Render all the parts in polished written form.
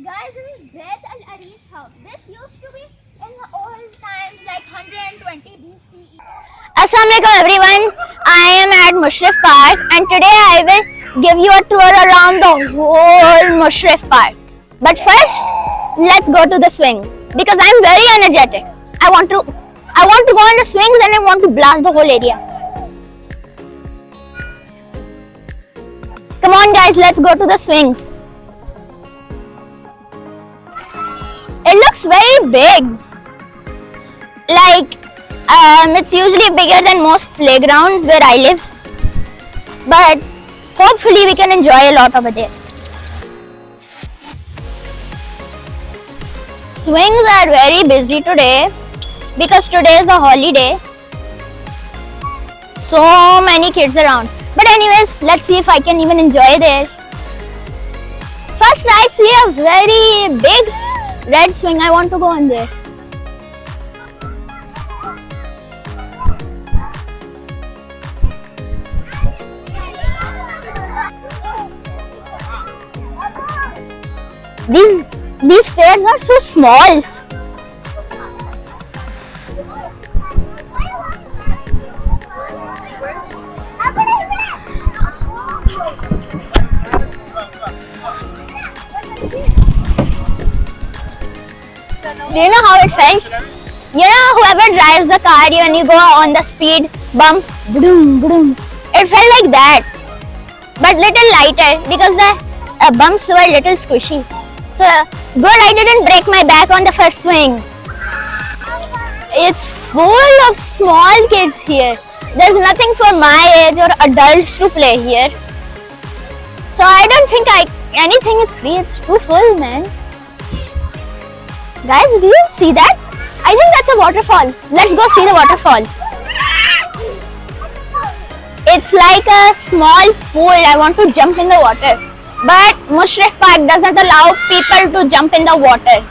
Guys, this is Beth Al Arish house. This used to be in the old times like 120 BCE. Assalamualaikum everyone. I am at Mushrif Park and today I will give you a tour around the whole Mushrif Park. But first, let's go to the swings because I am very energetic. I want to go on the swings and I want to blast the whole area. Come on guys, let's go to the swings. It looks very big. Like, it's usually bigger than most playgrounds where I live. But hopefully we can enjoy a lot over there. Swings are very busy today because today is a holiday. So many kids around. But anyways, let's see if I can even enjoy there. First I see a very big red swing. I want to go on there. These stairs are so small. Do you know how it felt? You know, whoever drives the car when you go on the speed bump, boom, boom. It felt like that, but little lighter because the bumps were little squishy. So good, I didn't break my back on the first swing. It's full of small kids here. There's nothing for my age or adults to play here. So I don't think anything is free. It's too full, man. Guys, do you see that? I think that's a waterfall. Let's go see the waterfall. It's like a small pool. I want to jump in the water. But Mushrif Park doesn't allow people to jump in the water.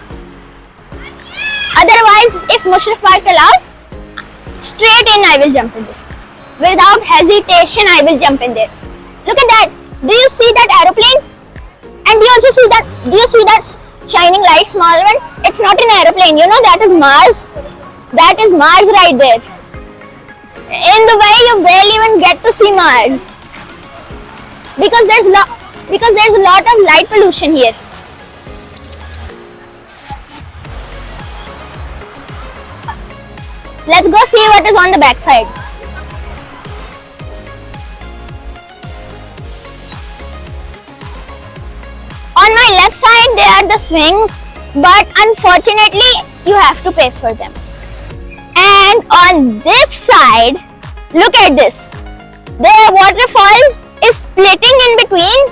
Otherwise, if Mushrif Park allowed, straight in I will jump in there. Without hesitation, I will jump in there. Look at that. Do you see that aeroplane? And do you see that shining light, small one? It's not an aeroplane, you know, that is Mars. That is Mars right there. In the way you barely even get to see Mars. Because there's a lot of light pollution here. Let's go see what is on the back side. On my left side, there are the swings, but unfortunately, you have to pay for them. And on this side, look at this. The waterfall is splitting in between,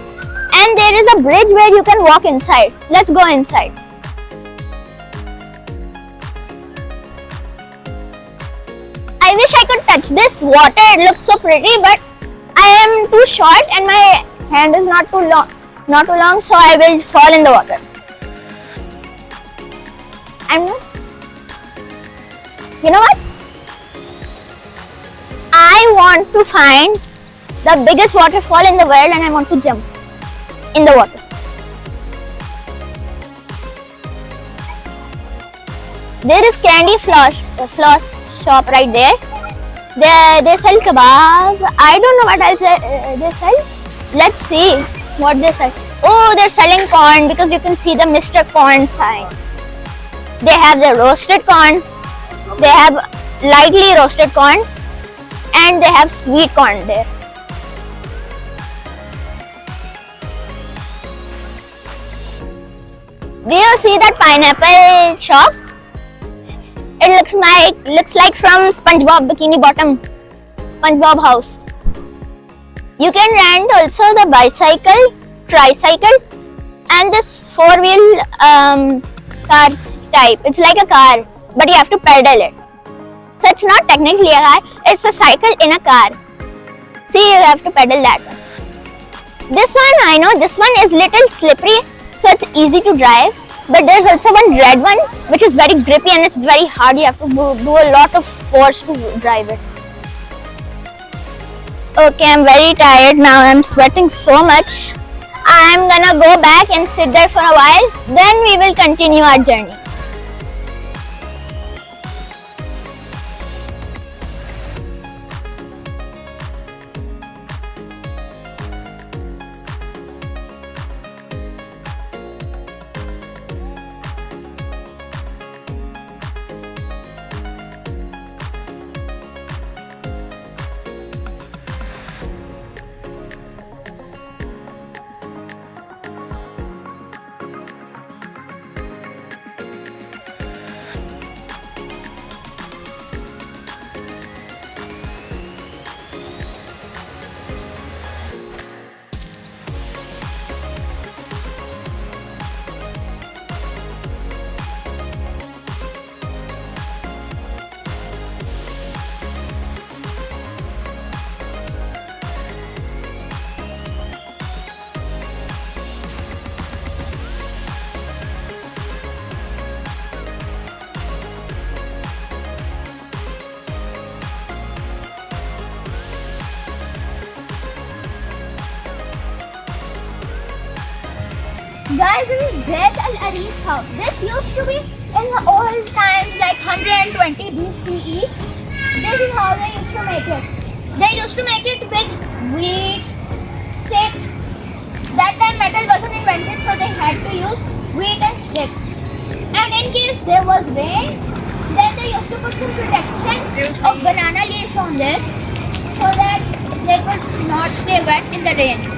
and there is a bridge where you can walk inside. Let's go inside. I wish I could touch this water. It looks so pretty, but I am too short and my hand is not too long, so I will fall in the water. You know what? I want to find the biggest waterfall in the world and I want to jump in the water. There is candy floss shop right there. They sell kebab. I don't know what else they sell. Let's see what they sell. Oh, they're selling corn because you can see the Mr. Corn sign. They have the roasted corn. They have lightly roasted corn. And they have sweet corn there. Do you see that pineapple shop? It looks like from SpongeBob Bikini Bottom. SpongeBob house. You can rent also the bicycle, tricycle, and this four-wheel car type. It's like a car, but you have to pedal it. So it's not technically a car, it's a cycle in a car. See, you have to pedal that one. This one, I know, this one is little slippery, so it's easy to drive. But there's also one red one, which is very grippy and it's very hard. You have to do a lot of force to drive it. Okay, I'm very tired now. I'm sweating so much. I am gonna go back and sit there for a while. Then we will continue our journey. Guys, this is Zaid Al Arif house. This used to be in the old times, like 120 BCE. This is how they used to make it. They used to make it with wheat, sticks. That time metal wasn't invented, so they had to use wheat and sticks. And in case there was rain, then they used to put some protection of banana leaves on there, so that they could not stay wet in the rain.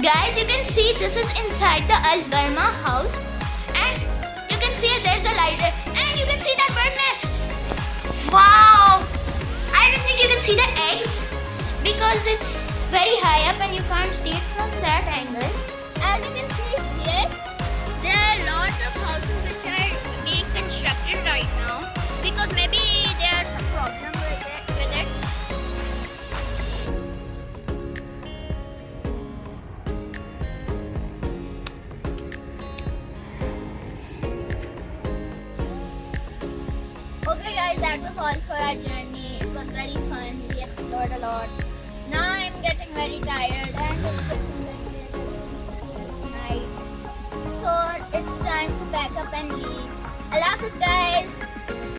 Guys, you can see this is inside the Al Barma house, and you can see there's a light there, and you can see that bird nest. Wow! I don't think you can see the eggs because it's very high up and you can't see it from that angle. As you can see here, there are lots of houses which are being constructed right now because maybe there are some problem with it. Okay guys, that was all for our journey. It was very fun. We explored a lot. Now I'm getting very tired and it's getting very late. It's night. So it's time to pack up and leave. Allah Hafiz guys.